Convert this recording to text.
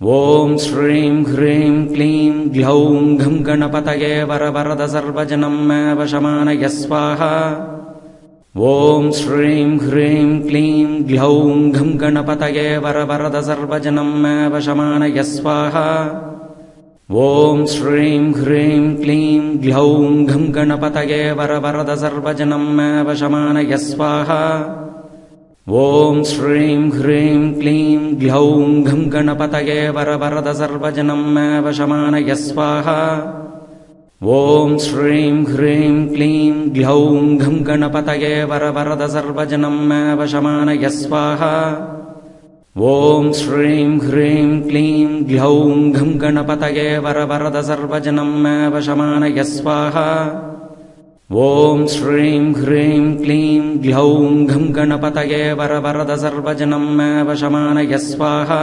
ॐ श्रीं ह्रीं क्लीं ग्लौं घं गणपतये वरवरद सर्वजनं मे वशमानय स्वाहा। ॐ श्रीं ह्रीं क्लीं ग्लौं घं गणपतये वरवरद सर्वजनं मे वशमानय स्वाहा। ॐ श्रीं ह्रीं क्लीं ग्लौं घं गणपतये वरवरद सर्वजनं मे वशमानय स्वाहा। ॐ श्रीं ह्रीं क्लीं ग्लौं घं गणपतये वरवरद सर्वजनं मे वशमानय स्वाहा। ॐ श्रीं ह्रीं क्लीं ग्लौं घं गणपतये वरवरद सर्वजनं मे वशमानय स्वाहा। ॐ श्रीं ह्रीं क्लीं ग्लौं घं गणपतये वरवरद सर्वजनं मे वशमानय स्वाहा। ॐ श्रीं ह्रीं क्लीं ग्लौं घं गणपतये वरवरद सर्वजनं मे वशमानय स्वाहा।